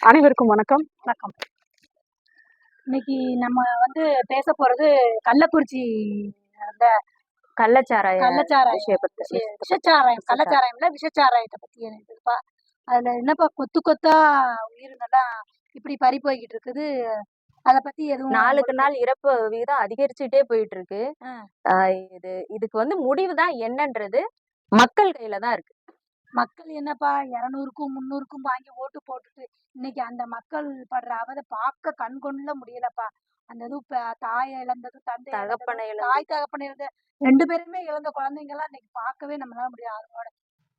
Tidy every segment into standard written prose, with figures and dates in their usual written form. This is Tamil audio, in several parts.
அனைவருக்கும் வணக்கம். வணக்கம். இன்னைக்கு நம்ம பேச போறது கள்ளக்குறிச்சி அந்த விஷச்சாராயத்தை பத்தி இருக்குப்பா. அதுல என்னப்பா கொத்து கொத்தா உயிரினெல்லாம் இப்படி பறி போய்கிட்டு இருக்குது. அத பத்தி எதுவும் நாளுக்கு நாள் இறப்பு விகிதம் அதிகரிச்சுட்டே போயிட்டு இருக்கு. இதுக்கு முடிவுதான் என்னன்றது மக்கள் கையில தான் இருக்கு. மக்கள் என்னப்பா 200க்கும் 300க்கும் வாங்கி ஓட்டு போட்டுட்டு இன்னைக்கு அந்த மக்கள் படுற அவதை பார்க்க கண் கொள்ள முடியலப்பா. அந்த இது தாயை இழந்தது, தாய் தகப்பனை இழந்த 2 பேருமே இழந்த குழந்தைங்க எல்லாம் இன்னைக்கு பார்க்கவே நம்மளால முடியாது. அவங்களோட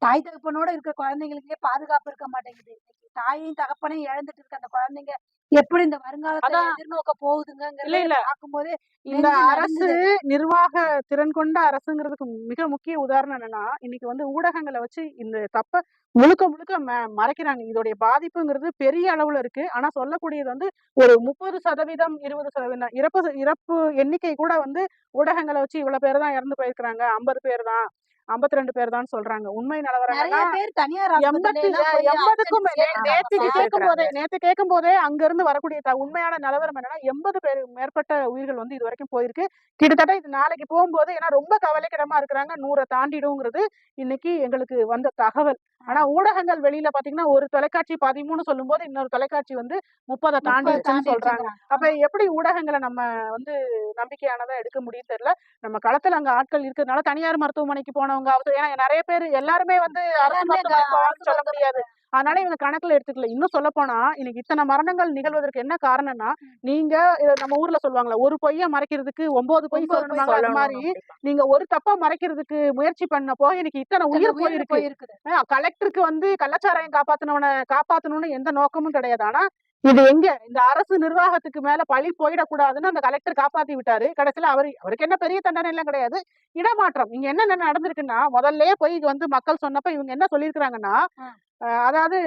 தாய் தகப்பனோட இருக்கிற குழந்தைங்களுக்கே பாதுகாப்பு இருக்க மாட்டேங்குது. தாயையும் தகப்பனையும் இழந்துட்டு இருக்க அந்த குழந்தைங்க எப்படி இந்த வருங்காலத்தை எதிர்நோக்க போகுதுங்கிறத பார்க்கும்போது இந்த அரசு நிர்வாக திறன் கொண்ட அரசுங்கிறதுக்கு மிக முக்கிய உதாரணம் என்னன்னா, இன்னைக்கு ஊடகங்களை வச்சு இந்த தப்ப முழுக்க முழுக்க மறைக்கிறாங்க. இதோடைய பாதிப்புங்கிறது பெரிய அளவுல இருக்கு. ஆனா சொல்லக்கூடியது ஒரு 30% 20% இறப்பு எண்ணிக்கை கூட ஊடகங்களை வச்சு இவ்வளவு பேர் தான் இறந்து போயிருக்கிறாங்க, 50 பேர் தான், 52 பேர் தான் சொல்றாங்க. உண்மை நிலவரம் நேத்து கேட்கும் போதே அங்க இருந்து வரக்கூடிய உண்மையான நிலவரம் என்னன்னா 80 பேர் மேற்பட்ட உயிர்கள் இது வரைக்கும் போயிருக்கு. கிட்டத்தட்ட இது நாளைக்கு போகும்போது ஏன்னா ரொம்ப கவலைக்கிடமா இருக்கிறாங்க, 100 தாண்டிடுங்கிறது இன்னைக்கு எங்களுக்கு வந்த தகவல். ஆனா ஊடகங்கள் வெளியில பாத்தீங்கன்னா ஒரு தொலைக்காட்சி 13 சொல்லும் போது இன்னொரு தொலைக்காட்சி 30 தாண்டிடுச்சுன்னு சொல்றாங்க. அப்ப எப்படி ஊடகங்களை நம்ம நம்பிக்கையானதா எடுக்க முடியும் தெரியல. நம்ம களத்துல அங்க ஆட்கள் இருக்கிறதுனால தனியார் மருத்துவமனைக்கு போனவங்க ஏன்னா நிறைய பேர் எல்லாருமே அரசு மருத்துவமனைக்கு சொல்ல முடியாது. அதனால இவங்க கணக்குல எடுத்துக்கல. இன்னும் சொல்ல போனா இன்னைக்கு இத்தனை மரணங்கள் நிகழ்வதற்கு என்ன காரணம்னா, நீங்க நம்ம ஊர்ல சொல்லுவாங்களா, ஒரு பொய்ய மறைக்கிறதுக்கு 9 பொய் சொல்லணுமாங்க. அது மாதிரி நீங்க ஒரு தப்பா மறைக்கிறதுக்கு முயற்சி பண்ணப்போ இன்னைக்கு இத்தனை உயிர் போயிருக்கு. கலெக்டருக்கு கள்ளச்சாராயம் காப்பாத்தணும்னு எந்த நோக்கமும் கிடையாது. ஆனா இது எங்க இந்த அரசு நிர்வாகத்துக்கு மேல பழி போயிடக்கூடாதுன்னு அந்த கலெக்டர் காப்பாத்தி விட்டாரு. கடைசியில அவருக்கு என்ன பெரிய தண்டனை எல்லாம் கிடையாது, இடமாற்றம். இங்க என்ன நடந்திருக்குன்னா, முதல்லயே போய் மக்கள் சொன்னப்ப இவங்க என்ன சொல்லியிருக்கிறாங்கன்னா, அதாவது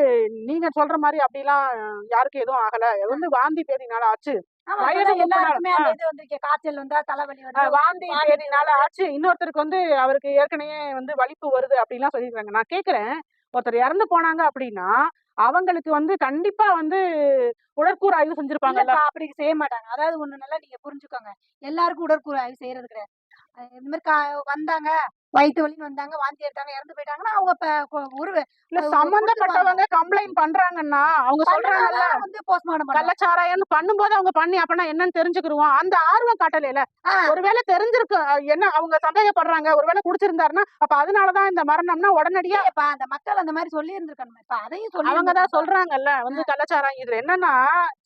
நீங்க சொல்ற மாதிரி அப்படிலாம் யாருக்கும் எதுவும் ஆகல, வாந்தி பேதினால ஆச்சு, காய்ச்சல் வந்தா தலைவலி வாந்தி பேதினால ஆச்சு, இன்னொருத்தருக்கு அவருக்கு ஏற்கனவே வலிப்பு வருது அப்படிலாம் சொல்லியிருக்காங்க. நான் கேக்குறேன், ஒருத்தர் இறந்து போனாங்க அப்படின்னா அவங்களுக்கு கண்டிப்பா உடற்கூறு ஆய்வு செஞ்சிருப்பாங்கல்ல. அப்படி செய்ய மாட்டாங்க. அதாவது ஒண்ணு நல்லா நீங்க புரிஞ்சுக்கோங்க, எல்லாருக்கும் உடற்கூறு ஆய்வு செய்யறது கிடையாது. இந்த மாதிரி வந்தாங்க, வயிற்று வலின்னு வந்தாங்க, வாந்தி எடுத்தாங்க, இறந்து போயிட்டாங்கன்னா அவங்க சம்பந்தப்பட்டவங்க கம்ப்ளைண்ட் பண்றாங்கன்னா அவங்க சொல்றாங்கல்ல போஸ்ட்மார்ட்டம் கள்ளச்சாராயம்னு பண்ணும்போது அவங்க பண்ணி அப்பனா என்னன்னு தெரிஞ்சுக்கிருவோம். அந்த ஆர்வம் காட்டலையில. ஒருவேளை தெரிஞ்சிருக்கு, என்ன அவங்க சந்தேகப்படுறாங்க, ஒருவேளை குடிச்சிருந்தாருன்னா அப்ப அதனாலதான் இந்த மரணம்னா உடனடியா அந்த மக்கள் அந்த மாதிரி சொல்லி இருந்திருக்காங்க. இப்ப அதையும் சொல்லி அவங்கதான் சொல்றாங்கல்ல கள்ளச்சாராயம். இதுல என்னன்னா,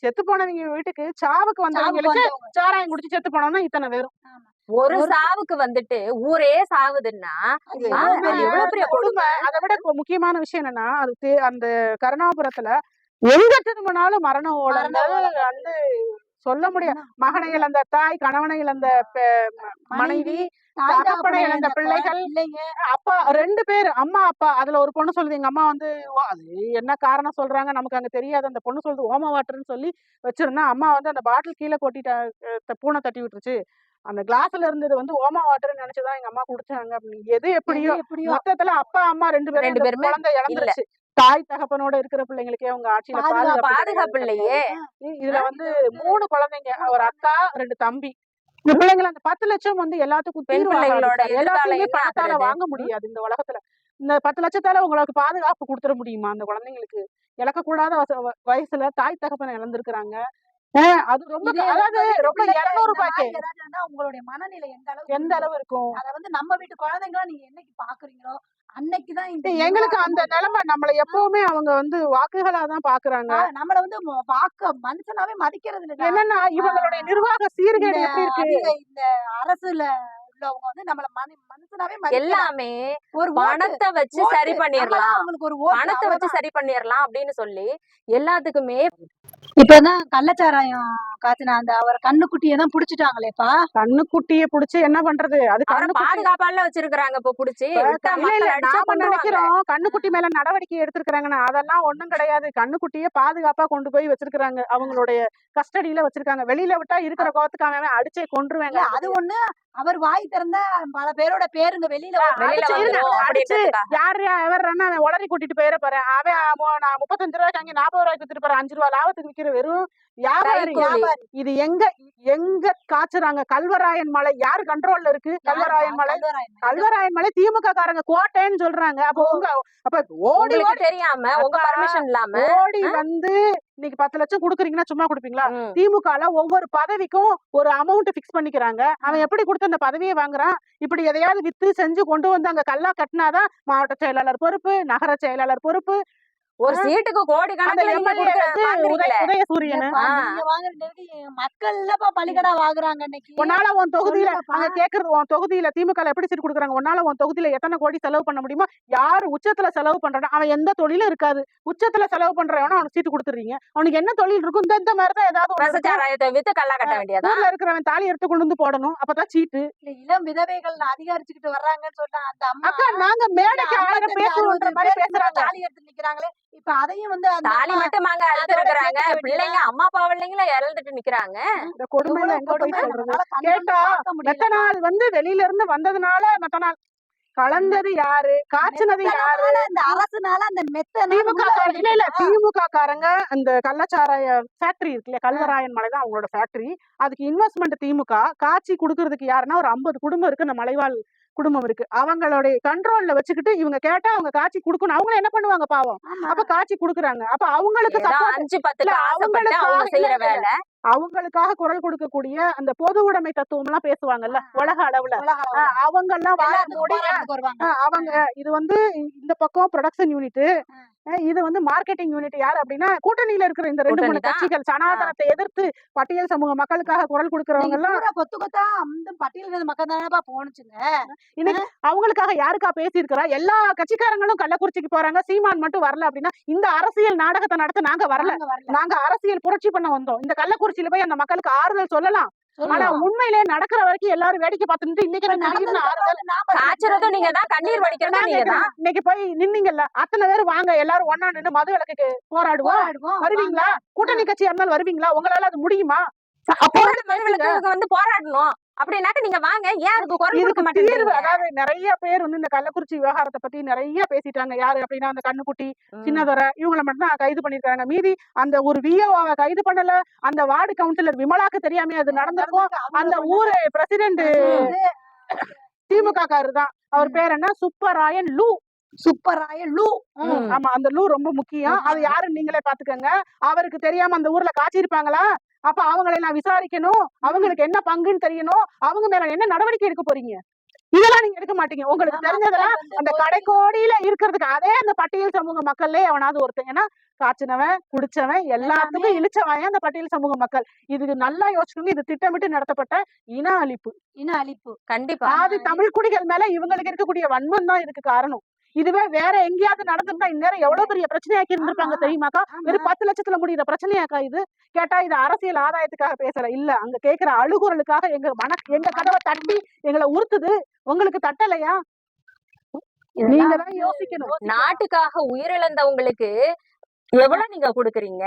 செத்து போனவங்க வீட்டுக்கு சாவுக்கு வந்தவங்களுக்கு சாராயம் குடிச்சு செத்து போனோம்னா இத்தனை பேரும். ஒரு சாவுக்கு ஊரே சாவுதுன்னா எவ்வளவு பெரிய கொடுமை. அதை விட முக்கியமான விஷயம் என்னன்னா, அது அந்த கருணாபுரத்துல எங்க திரும்பினாலும் மரண ஓலங்கள் சொல்ல முடியாது. மகனை இழந்த தாய், கணவனை இழந்த மனைவி, தகப்பனை இழந்த பிள்ளைகள், அப்பா 2 பேர், அம்மா அப்பா. அதுல ஒரு பொண்ணு சொல்லுது, எங்க அம்மா அது என்ன காரணம் சொல்றாங்க நமக்கு அங்க தெரியாது. அந்த பொண்ணு சொல்லுது ஓம வாட்டர்ன்னு சொல்லி வச்சிருந்தா, அம்மா அந்த பாட்டில் கீழே கொட்டிட்ட, பூனை தட்டி விட்டுருச்சு, அந்த கிளாஸ்ல இருந்தது ஓமா வாட்டர்னு நினைச்சுதான் எங்க அம்மா குடிச்சாங்க அப்படின்னு. எது எப்படியோ மொத்தத்துல அப்பா அம்மா 2 பேரும் குழந்தை இழந்துருச்சு. தாய் தகப்பனோட இருக்கிற பிள்ளைங்களுக்கே அவங்க ஆட்சியில பாதுகாப்பு இல்லையே. இதுல 3 குழந்தைங்க, ஒரு அக்கா 2 தம்பி. இந்த பிள்ளைங்களை அந்த 10 லட்சம் எல்லாத்துக்கும் எல்லாத்தையுமே பணத்தால வாங்க முடியாது இந்த உலகத்துல. இந்த 10 லட்சத்தால உங்களுக்கு பாதுகாப்பு கொடுத்துட முடியுமா? அந்த குழந்தைங்களுக்கு இழக்கக்கூடாத வயசுல தாய் தகப்பனை இழந்திருக்கிறாங்க. அது ரொம்ப, அதாவது ரொம்ப 200 ரூபாய்க்கு உங்களுடைய மனநிலை எந்த அளவு இருக்கும். அத நம்ம வீட்டு குழந்தைங்களா நீங்க என்னைக்கு பாக்குறீங்களோ அன்னைக்குதான் எங்களுக்கு அந்த நிலைமை. நம்மள எப்பவுமே அவங்க வாக்குகளாதான் பாக்குறாங்க. நம்மள வாக்க மனுஷனாவே மதிக்கிறது இல்லை. என்னன்னா இவங்களுடைய நிர்வாக சீர்கேடு எப்படி இருக்கு. இந்த அரசுல உள்ளவங்க நம்மள மனுஷனாவே எல்லாமே ஒரு பணத்தை வச்சு சரி பண்ணிடலாம், அவங்களுக்கு ஒரு பணத்தை வச்சு சரி பண்ணிடலாம் அப்படின்னு சொல்லி எல்லாத்துக்குமே இப்பதான் கள்ளச்சாராயம் காத்துனா அந்த அவர் கண்ணுக்குட்டியை தான் புடிச்சிட்டாங்களேப்பா. கண்ணுக்குட்டிய புடிச்சு என்ன பண்றது? அது அவரை கண்ணுக்குட்டி பாதுகாப்பால வச்சிருக்கிறாங்க இப்ப புடிச்சு. விட்டா இல்ல, இல்ல. மக்கள் அடிச்சா நாம கொன்றுவாங்க. நினைக்கிறோம் கண்ணுக்குட்டி மேல நடவடிக்கை எடுத்திருக்கிறாங்கன்னு. அதெல்லாம் ஒண்ணும் கிடையாது. கண்ணுக்குட்டிய பாதுகாப்பா கொண்டு போய் வச்சிருக்கிறாங்க. அவங்களுடைய கஸ்டடியில வச்சிருக்காங்க. வெளியில விட்டா இருக்கிற கோவத்துக்கு அவன் அடிச்சே கொன்றுவேங்க. இல்ல அது ஒண்ணு, அவர் வாய் திறந்தா பல பேரோட பேருங்க வெளியில வரும். வெளியில அடிச்சு இருங்க. வந்துரும் அடிச்சு அப்படின்றதுக்காக. யாரையா எவர்றான்னு அவன் உளறி கூட்டிட்டு போயிட போறேன். அவன் நான் 35 ரூபாய்க்கு அங்கே 40 ரூபாய்க்கு வித்துட்டு போறேன். 5 ரூபாய் லாபத்துக்கு விக்கிற வெறும் வியாபாரி. கைக்கூலி. இது எங்க காய்ச்சுறாங்க? கல்வராயன் மலை யாரு கண்ட்ரோல்ல இருக்கு? கல்வராயன் மலை. கல்வராயன் மலை திமுக காரங்க கோட்டைன்னு சொல்றாங்க. அப்ப அப்ப ஓடி உங்களுக்கு தெரியாம உங்க அக்கா, பர்மிஷன் இல்லாம ஓடி வந்து இன்னைக்கு 10 லட்சம் குடுக்குறீங்கன்னா சும்மா குடுப்பீங்களா? ம். திமுகல ஒவ்வொரு பதவிக்கும் ஒரு அமௌண்ட் பிக்ஸ் பண்ணிக்கிறாங்க. அவன் எப்படி கொடுத்து அந்த பதவியை வாங்குறான்? இப்படி எதையாவது வித்து செஞ்சு கொண்டு வந்து அங்க கல்லா கட்டினாதான் மாவட்ட செயலாளர் பொறுப்பு, நகர செயலாளர் பொறுப்பு. ஒரு சீட்டுக்கு கோடி அந்த கணக்குல நீங்க எம்எல்ஏ வந்து வாங்குறீங்களே. உதயசூரியன் ஏப்பா, நீங்க வாங்குற நெருக்கி மக்கள் இல்லப்பா பலிகடா வாங்குறாங்க இன்னைக்கு. உன்னால உன் தொகுதியில சொல்லுங்கப்பா. அங்க கேக்குறது உன் தொகுதியில திமுக எப்படி சீட் கொடுக்குறாங்க? உன்னால உன் தொகுதியில எத்தனை கோடி செலவு பண்ண முடியுமா? யாரு உச்சத்துல செலவு பண்றானோ அவன் எந்த தொழிலும் இருக்காது. உச்சத்துல செலவு பண்றவன அவனுக்கு சீட்டு கொடுத்துறீங்க. அவனுக்கு என்ன தொழில் இருக்கும்? இந்த மாதிரிதான் ஏதாவது ஒண்ணு இருக்கும். பிரசச்சாராயத்தை வித்து கல்லா கட்ட வேண்டியதா? ஊர்ல இருக்கிறவன் தாலி எடுத்து கொண்டு வந்து போடணும். அப்பதான் சீட்டு. இல்ல, இளம் விதவைகள் அதிகரிச்சுக்கிட்டு வர்றாங்கன்னு சொன்னா அந்த அம்மா அக்கா நாங்க மேடைக்கு ஆயிரம் 55, பேசுவோன்ற 60 மாதிரி பேர் பேசுறாங்க. தாலி எடுத்து நிக்கிறாங்களே. இப்ப அதையும் வந்து அந்த தாலி அம்மா மட்டும் வாங்க அறுத்து அதோட இருக்கிறாங்க. சேர்த்துக்க வேண்டியதா? பிள்ளைங்க அம்மா அப்பா பிள்ளைங்கள இறந்துட்டு நிக்கிறாங்க. இந்த கொடுமையில எவ்வளவு எங்க போய் கொடுமை சொல்றது? நம்மளால கண் கொண்டு கேட்டா பார்க்க மெத்த முடியல. நாள் வந்து வெளியில இருந்து வந்ததுனால மெத்த நாள் கலந்தது யாரு? காய்ச்சினது யாரு? இந்த அரசுனால அந்த மெத்தனால திமுக இல்ல திமுக காரங்க அந்த கள்ளச்சாராய ஃபேக்டரி இருக்குல்ல, கல்வராயன் மலை தான் அவங்களோட ஃபேக்டரி. அதுக்கு இன்வெஸ்ட்மெண்ட் திமுக காட்சி குடுக்கறதுக்கு யாருன்னா ஒரு 50 குடும்பம் இருக்கு. அந்த மலைவாழ் குடும்பம் இருக்கு. அவங்களுடைய கண்ட்ரோல்ல வச்சுக்கிட்டு இவங்க கேட்டா அவங்க காட்சி குடுக்கணும். அவங்க என்ன பண்ணுவாங்க பாவம்? அப்ப காட்சி குடுக்குறாங்க. அப்ப அவங்களுக்கு ஏதோ support 5-10 ஆசைப்பட்டு அவங்க அவங்களுக்காக செய்யற இல்ல, வேலை. அவங்களுக்காக குரல் கொடுக்கக்கூடிய அந்த பொது உடைமை தத்துவம் எல்லாம் பேசுவாங்கல்ல உலக அளவுல. அவங்க எல்லாம் வருவாங்க. அவங்க இது வந்து இந்த பக்கம் ப்ரொடக்ஷன் யூனிட், இது வந்து மார்க்கெட்டிங் யூனிட். யாரு அப்படின்னா கூட்டணியில இருக்கிற இந்த 2 3 கூட்டணி தான். கட்சிகள் சனாதனத்தை எதிர்த்து பட்டியல் சமூக மக்களுக்காக குரல் கொடுக்கறவங்க எல்லாம் பூரா கொத்து கொத்தா அந்த பட்டியல் மக்கள் தானப்பா போனுச்சுங்க. இன்னைக்கு அவங்களுக்காக யாருக்கா பேசியிருக்கிறா? எல்லா கட்சிக்காரங்களும் கள்ளக்குறிச்சிக்கு போறாங்க. சீமான் மட்டும் வரல அப்படின்னா இந்த அரசியல் நாடகத்தை நடத்த நாங்க வரல. நாங்க அரசியல் புரட்சி பண்ண வந்தோம். இந்த கள்ளக்குறிச்சியில போய் அந்த மக்களுக்கு ஆறுதல் சொல்லலாம். ஆனா உண்மையிலே நடக்கிற வரைக்கும் எல்லாரும் வேடிக்கை பார்த்துட்டு இன்னைக்கு திடீர்னு ஆறுதல் காய்ச்சறதும் நீங்க தான், கண்ணீர் வடிக்கிறதும் நீங்க தான். இன்னைக்கு போய் நின்னீங்கல்ல, அத்தனை பேர் வாங்க எல்லாரும் ஒண்ணா நின்னு மது விலக்குக்கு போராடுவோம். வருவீங்களா? கூட்டணி கட்சியா இருந்தாலும் வருவீங்களா? உங்களால அது முடியுமா? மதுவிலக்குக்கு வந்து போராடணும் அப்படின்னாக்க நீங்க வாங்க. ஏன் அதுக்கு குரல் கொடுக்க இதுக்கு மாட்டேங்கிறீங்க? தீர்வு அதாவது நிறைய பேர் வந்து இந்த கள்ளக்குறிச்சி விவகாரத்தை பத்தி நிறைய பேசிட்டாங்க. யாரு அப்படின்னா அந்த கண்ணுக்குட்டி, சின்னதுரை இவங்களை மட்டும் தான் கைது பண்ணிருக்காங்க. மீதி அந்த ஒரு விஓவை கைது பண்ணல. அந்த வார்டு கவுன்சிலர் விமலாக்கு தெரியாம அது நடந்திருக்கும். அந்த ஊரு பிரசிடென்ட் திமுக காரரு தான். அவர் பேர் என்ன? சுப்பராயன் லூ. ஆமா, அந்த லூ ரொம்ப முக்கியம். அது யாருன்னு நீங்களே பாத்துக்கங்க. அவருக்கு தெரியாம அந்த ஊர்ல காய்ச்சிருப்பாங்களா? அப்ப அவங்களை நான் விசாரிக்கணும். அவங்களுக்கு என்ன பங்குன்னு தெரியணும். அவங்க மேல என்ன நடவடிக்கை எடுக்க போறீங்க? இதெல்லாம் நீங்க எடுக்க மாட்டீங்க. உங்களுக்கு தெரிஞ்சதெல்லாம் அந்த கடைக்கோடியில இருக்கிறதுக்கு அதே அந்த பட்டியல் சமூக மக்கள்லயே எவனாவது ஒருத்தன். ஏன்னா காய்ச்சினவன் குடிச்சவன் எல்லாத்துக்கும் இழிச்சவன் அந்த பட்டியல் சமூக மக்கள். இதுக்கு நல்லா யோசிக்கணும். இது திட்டமிட்டு நடத்தப்பட்ட இன அழிப்பு. கண்டிப்பா. ஆதி தமிழ் குடிகள் மேல இவங்களுக்கு இருக்கக்கூடிய வன்மம் தான் இதுக்கு காரணம். இதுவே வேற எங்கேயாவது நடந்திருந்தா இந்நேரம் எவ்வளவு பெரிய பிரச்சனையாக்கி இருந்திருப்பாங்க தெரியுமாக்கா? வெறும் 10 லட்சத்துல முடியிற பிரச்சனையாக்கா இது? கேட்டா இது அரசியல் ஆதாயத்துக்காக பேசல. இல்ல, அங்க கேக்குற அழுகுறலுக்காக எங்க கதவை தட்டி எங்களை உறுத்துது. உங்களுக்கு தட்டலையா? நீங்க தான் யோசிக்கணும். நாட்டுக்காக உயிரிழந்தவங்களுக்கு எவ்வளவு நீங்க கொடுக்குறீங்க?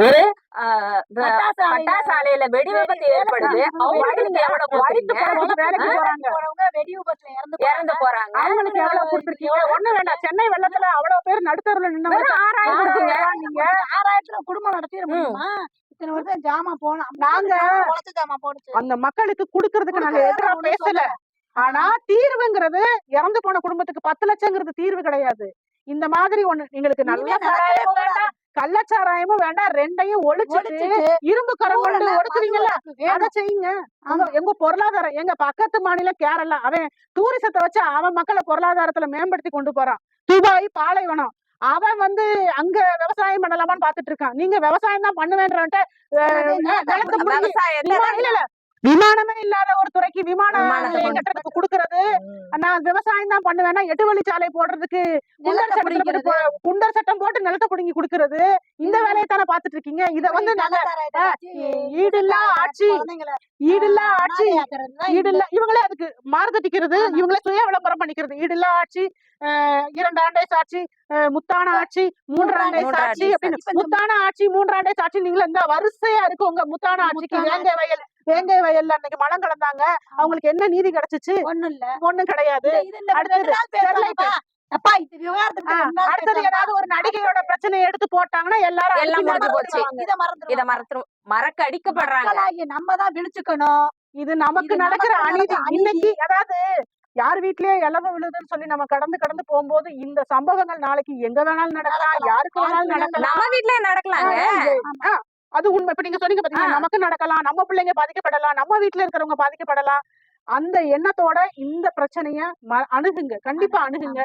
ஒரு பட்டாசு ஆலையில வெடி விபத்து ஏற்படுது. அவங்களுக்கு நீங்க எவ்வளவு கொடுக்குறீங்க? வேலைக்கு போறாங்க, வெடி விபத்துல இறந்து போறாங்க. அவங்களுக்கு எவ்வளவு கொடுத்துருக்கீங்க? ஒண்ணு வேண்டாம். சென்னை வெள்ளத்துல அவ்வளவு பேர் நடுத்தருல நின்னவங்க 6000 கொடுக்குங்க. நீங்க 6000 குடும்பம் நடத்திட முடியுமா? இத்தனை வருஷம் ஜாமா போனோம். நாங்க ஜாமா போடுச்சு. அந்த மக்களுக்கு குடுக்கறதுக்கு நாங்க எதிரா பேசல. ஆனா தீர்வுங்கிறது இறந்து போன குடும்பத்துக்கு 10 லட்சங்கிறது தீர்வு கிடையாது. இந்த மாதிரி ஒண்ணு எங்களுக்கு நல்ல சாராயமும் வேண்டாம், கள்ளச்சாராயமும் வேண்டாம். ரெண்டையும் ஒழிச்சிட்டு இரும்பு கரம் கொண்டு ஒடுக்குவீங்கல்ல, அதை செய்யுங்க. எங்க பொருளாதாரம் எங்க பக்கத்து மாநிலம் கேரளா, அவன் டூரிசத்தை வச்சு அவன் மக்களை பொருளாதாரத்துல மேம்படுத்தி கொண்டு போறான். துபாய் பாலைவனம், அவன் வந்து அங்க விவசாயம் பண்ணலாமான்னு பாத்துட்டு இருக்கான். நீங்க விவசாயம் தான் பண்ணுவேன்றவன்ட்ட விவசாயத்தை இல்ல விமானமே இல்லாத ஒரு துறைக்கு விமான விமானத்தை நிலையம் கொண்டு- கட்டுறதுக்கு கொடுக்கறது. நான் விவசாயம் தான் பண்ணுவேன்னா 8 வழிச்சாலை போடுறதுக்கு நிலத்தை பிடிக்கிறது. குண்டர் சட்டம் போட்டு நிலத்தை புடுங்கி கொடுக்கறது. இந்த வேலையை தானே பாத்துட்டு இருக்கீங்க. இத வந்து நாங்க ஈடில்லா ஆட்சி, ஈடில்லா ஆட்சி, ஈடில்லா இவங்களே அதுக்கு மார்க்கெட்டிக்கிறது, இவங்களே சுய விளம்பரம் பண்ணிக்கிறது. ஈடில்லா ஆட்சி, 2 ஆண்டை சாட்சி, முத்தான ஆட்சி, 3 ஆண்டை சாட்சி அப்படின்னு. முத்தான ஆட்சி, 3 ஆண்டை சாட்சி நீங்கள இந்த வரிசையா இருக்கு. உங்க முத்தான ஆட்சிக்கு வேங்கை வயல்ல அன்னைக்கு மலம் கலந்தாங்க. அவங்களுக்கு என்ன நீதி கிடைச்சிச்சு? ஒண்ணும் கிடையாது. அடுத்தது அடுத்தது ஏதாவது ஒரு நடிகையோட பிரச்சனையை எடுத்து போட்டாங்கன்னா எல்லாரும் எல்லாம் அடிச்சு முடிஞ்சு போச்சு. மறந்துடுவாங்க. இத மறக்க அடிக்கப்படுறாங்க. நம்ம தான் விழிச்சுக்கணும். இது நமக்கு இது நடக்கிற நமக்கு அநீதி. நடக்கிற அநீதி. இன்னைக்கு அதாவது யார் வீட்லயே இலவு விழுதுன்னு சொல்லி நம்ம கடந்து போகும்போது இந்த சம்பவங்கள் நாளைக்கு எங்க வேணாலும் நடக்கலாம், யாருக்கு வேணாலும் நடக்கலாம். நம்ம வீட்லயே நடக்கலாங்க. அது உண்மை. இப்ப நீங்க சொன்னீங்க பாத்தீங்கன்னா, நமக்கு நடக்கலாம், நம்ம பிள்ளைங்க பாதிக்கப்படலாம், நம்ம வீட்டுல இருக்கிறவங்க பாதிக்கப்படலாம். அந்த எண்ணத்தோட இந்த பிரச்சனைய அணுகுங்க, கண்டிப்பா அணுகுங்க.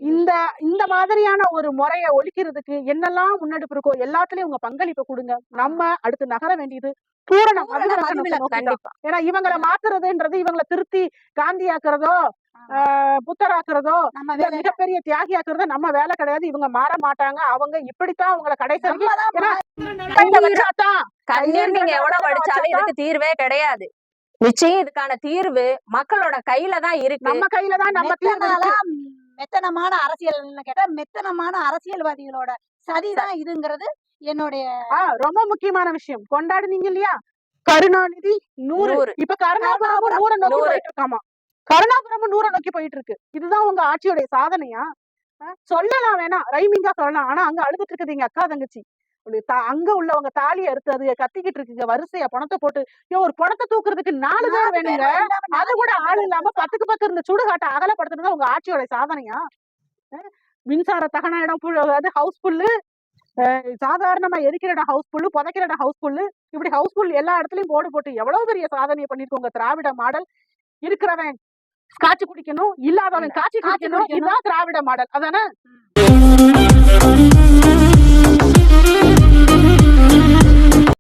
இந்த மாதிரியான ஒரு முறைய ஒழிக்கிறதுக்கு என்னெல்லாம் முன்னெடுப்பு இருக்கோ எல்லாத்துலயும் உங்க பங்களிப்பை கொடுங்க. நம்ம அடுத்து நகர வேண்டியது பூரண மதுவிலக்கணத்தை நோக்கி தான். கண்டிப்பா. ஏன்னா இவங்களை மாத்துறதுன்றது, இவங்களை திருத்தி காந்தியாக்குறதோ புத்தராக்குறதோ இல்ல மிகப்பெரிய தியாகியாக்குறதோ நம்ம வேலை கிடையாது. இவங்க மாற மாட்டாங்க. அவங்க இப்படித்தான் அவங்களை கடைசி கண்ணீர் நீங்க எவ்வளவு வடிச்சாலும் இதுக்கு தீர்வே கிடையாது. நிச்சயம் இதுக்கான தீர்வு மக்களோட கையில தான் இருக்கு. நம்ம கையில தான். நம்ம தீர்வு மெத்தனமான அரசியல் கேட்டா மெத்தனமான அரசியல்வாதிகளோட சதிதான் இதுங்கிறது என்னுடைய ரொம்ப முக்கியமான விஷயம். கொண்டாடுனீங்க இல்லையா கருணாநிதி 100. இப்ப கருணாபுரம் 100 நோக்கி போயிட்டு இருக்காமா. கருணாபுரம் 100 நோக்கி போயிட்டு இருக்கு. இதுதான் உங்க ஆட்சியோட சாதனையா? சொல்லலாம், வேணா ரைமிங்கா சொல்லலாம். ஆனா அங்க அழுதுட்டு இருக்குது எங்க அக்கா தங்கச்சி. அங்க உள்ளவங்க தாலி அறுத்து அது கத்திக்கிட்டு இருக்குங்க வரிசையா பணத்தை போட்டு. ஒரு பணத்தை தூக்குறதுக்கு 4 பேர் வேணுங்க. அது கூட ஆள் இல்லாம 10க்கு 10 இருந்த சுடுகாட்டை அகலப்படுத்துறது உங்க ஆட்சியோட சாதனையா? மின்சார தகன இடம் அதாவது ஹவுஸ்ஃபுல்லு, சாதாரணமா எரிக்கிற இடம் ஹவுஸ்ஃபுல்லு, புதைக்கிற இடம் ஹவுஸ்ஃபுல்லு, இப்படி ஹவுஸ்ஃபுல் எல்லா இடத்துலயும் போடு போட்டு எவ்வளவு பெரிய சாதனையை பண்ணிருக்கோங்க. திராவிட மாடல். இருக்கிறவன் காட்சி குடிக்கணும், இல்லாதவன் காட்சி குடிக்கணும். இதுதான் திராவிட மாடல். அதானே?